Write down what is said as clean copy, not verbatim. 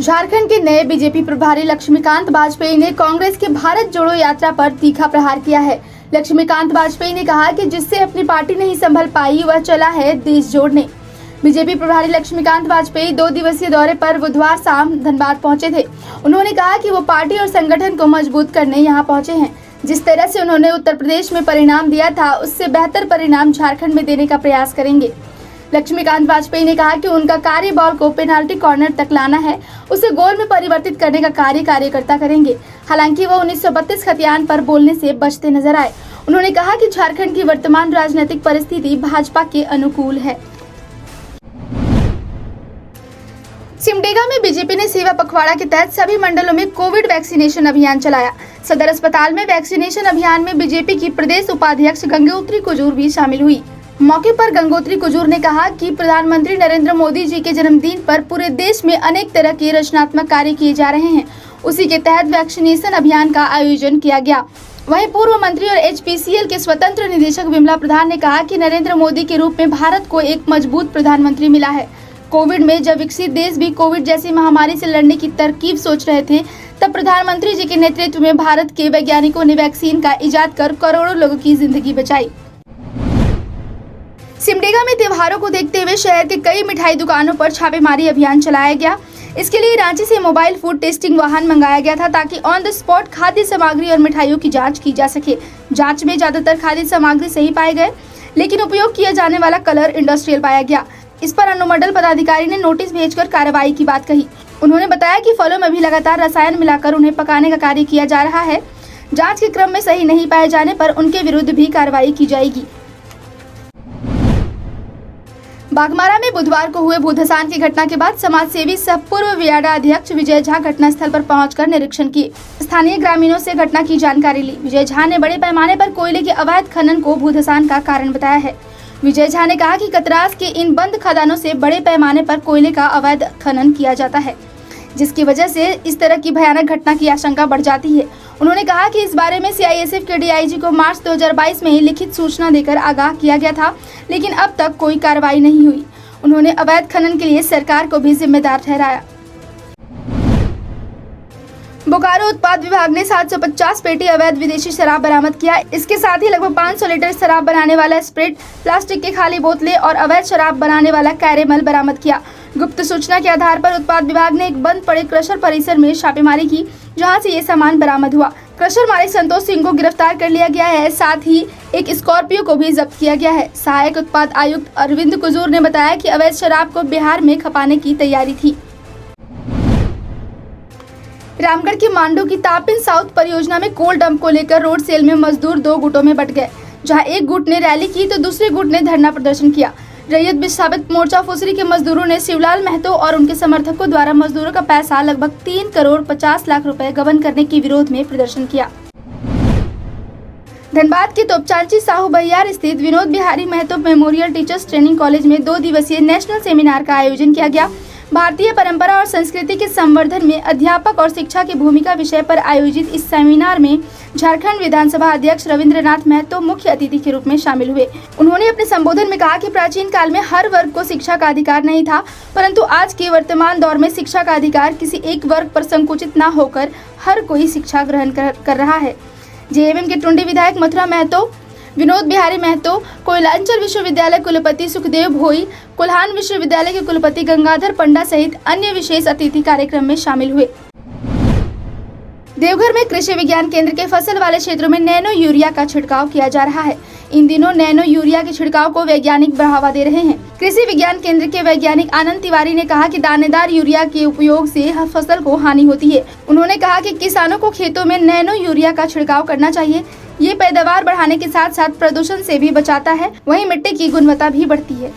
झारखंड के नए बीजेपी प्रभारी लक्ष्मीकांत वाजपेयी ने कांग्रेस की भारत जोड़ो यात्रा पर तीखा प्रहार किया है। लक्ष्मीकांत वाजपेयी ने कहा कि जिससे अपनी पार्टी नहीं संभल पाई वह चला है देश जोड़ने। बीजेपी प्रभारी लक्ष्मीकांत वाजपेयी 2 दिवसीय दौरे पर बुधवार शाम धनबाद पहुंचे थे। उन्होंने कहा कि वो पार्टी और संगठन को मजबूत करने यहां पहुंचे हैं। जिस तरह से उन्होंने उत्तर प्रदेश में परिणाम दिया था उससे बेहतर परिणाम झारखंड में देने का प्रयास करेंगे। लक्ष्मीकांत वाजपेयी ने कहा कि उनका कार्य बॉल को पेनाल्टी कॉर्नर तक लाना है, उसे गोल में परिवर्तित करने का कार्य कार्यकर्ता करेंगे। हालांकि वो 1932 खतियान पर बोलने से बचते नजर आए। उन्होंने कहा कि झारखंड की वर्तमान राजनीतिक परिस्थिति भाजपा के अनुकूल है। सिमडेगा में बीजेपी ने सेवा पखवाड़ा के तहत सभी मंडलों में कोविड वैक्सीनेशन अभियान चलाया। सदर अस्पताल में वैक्सीनेशन अभियान में बीजेपी की प्रदेश उपाध्यक्ष गंगोत्री कुजूर भी शामिल हुई। मौके पर गंगोत्री कुजूर ने कहा कि प्रधानमंत्री नरेंद्र मोदी जी के जन्मदिन पर पूरे देश में अनेक तरह के रचनात्मक कार्य किए जा रहे हैं। उसी के तहत वैक्सीनेशन अभियान का आयोजन किया गया। वहीं पूर्व मंत्री और HPCL के स्वतंत्र निदेशक विमला प्रधान ने कहा कि नरेंद्र मोदी के रूप में भारत को एक मजबूत प्रधानमंत्री मिला है। कोविड में जब विकसित देश भी कोविड जैसी महामारी से लड़ने की तरकीब सोच रहे थे, तब प्रधानमंत्री जी के नेतृत्व में भारत के वैज्ञानिकों ने वैक्सीन का इजाद कर करोड़ों लोगों की जिंदगी बचाई। सिमडेगा में त्योहारों को देखते हुए शहर के कई मिठाई दुकानों पर छापेमारी अभियान चलाया गया। इसके लिए रांची से मोबाइल फूड टेस्टिंग वाहन मंगाया गया था ताकि ऑन द स्पॉट खाद्य सामग्री और मिठाइयों की जांच की जा सके। जांच में ज्यादातर खाद्य सामग्री सही पाए गए, लेकिन उपयोग किया जाने वाला कलर इंडस्ट्रियल पाया गया। इस पर अनुमंडल पदाधिकारी ने नोटिस भेजकर कार्रवाई की बात कही। उन्होंने बताया कि फलों में भी लगातार रसायन मिलाकर उन्हें पकाने का कार्य किया जा रहा है। जाँच के क्रम में सही नहीं पाए जाने पर उनके विरुद्ध भी कार्रवाई की जाएगी। बाघमारा में बुधवार को हुए भूधसान की घटना के बाद समाज सेवी सह पूर्व वियाडा अध्यक्ष विजय झा घटनास्थल पर पहुंचकर निरीक्षण किए। स्थानीय ग्रामीणों से घटना की जानकारी ली। विजय झा ने बड़े पैमाने पर कोयले के अवैध खनन को भूधसान का कारण बताया है। विजय झा ने कहा कि कतरास के इन बंद खदानों से बड़े पैमाने पर कोयले का अवैध खनन किया जाता है, जिसकी वजह से इस तरह की भयानक घटना की आशंका बढ़ जाती है। उन्होंने कहा कि इस बारे में CISF के DIG को मार्च 2022 में ही लिखित सूचना देकर आगाह किया गया था, लेकिन अब तक कोई कार्रवाई नहीं हुई। उन्होंने अवैध खनन के लिए सरकार को भी जिम्मेदार ठहराया। बोकारो उत्पाद विभाग ने 750 पेटी अवैध विदेशी शराब बरामद किया। इसके साथ ही लगभग 500 लीटर शराब बनाने वाला स्प्रिट, प्लास्टिक की खाली बोतलें और अवैध शराब बनाने वाला कैरेमल बरामद किया। गुप्त सूचना के आधार पर उत्पाद विभाग ने एक बंद पड़े क्रशर परिसर में छापेमारी की, जहां से ये सामान बरामद हुआ। क्रशर मालिक संतोष सिंह को गिरफ्तार कर लिया गया है। साथ ही एक स्कॉर्पियो को भी जब्त किया गया है। सहायक उत्पाद आयुक्त अरविंद कुजूर ने बताया कि अवैध शराब को बिहार में खपाने की तैयारी थी। रामगढ़ के मांडू की तापिन साउथ परियोजना में कोल डंप को लेकर रोड सेल में मजदूर 2 गुटों में बंट गए, जहां एक गुट ने रैली की तो दूसरे गुट ने धरना प्रदर्शन किया। रैयत विस्थापित मोर्चा फुसरी के मजदूरों ने शिवलाल महतो और उनके समर्थकों द्वारा मजदूरों का पैसा लगभग 3 करोड़ 50 लाख रुपए गबन करने के विरोध में प्रदर्शन किया। धनबाद के तोपचांची साहू बहियार स्थित Vinod Bihari Mahato memorial teachers training college में 2 दिवसीय नेशनल सेमिनार का आयोजन किया गया। भारतीय परंपरा और संस्कृति के संवर्धन में अध्यापक और शिक्षा की भूमिका विषय पर आयोजित इस सेमिनार में झारखंड विधानसभा अध्यक्ष रविंद्रनाथ महतो मुख्य अतिथि के रूप में शामिल हुए। उन्होंने अपने संबोधन में कहा कि प्राचीन काल में हर वर्ग को शिक्षा का अधिकार नहीं था, परंतु आज के वर्तमान दौर में शिक्षा का अधिकार किसी एक वर्ग पर संकुचित न होकर हर कोई शिक्षा ग्रहण कर रहा है। JMM के टुंडी विधायक मथुरा महतो, विनोद बिहारी महतो, कोयलांचल विश्वविद्यालय कुलपति सुखदेव भोई, कोल्हान विश्वविद्यालय के कुलपति गंगाधर पंडा सहित अन्य विशेष अतिथि कार्यक्रम में शामिल हुए। देवघर में कृषि विज्ञान केंद्र के फसल वाले क्षेत्रों में नैनो यूरिया का छिड़काव किया जा रहा है। इन दिनों नैनो यूरिया के छिड़काव को वैज्ञानिक बढ़ावा दे रहे हैं। कृषि विज्ञान केंद्र के वैज्ञानिक आनंद तिवारी ने कहा कि दानेदार यूरिया के उपयोग से फसल को हानि होती है। उन्होंने कहा कि किसानों को खेतों में नैनो यूरिया का छिड़काव करना चाहिए। ये पैदावार बढ़ाने के साथ साथ प्रदूषण से भी बचाता है, वहीं मिट्टी की गुणवत्ता भी बढ़ती है।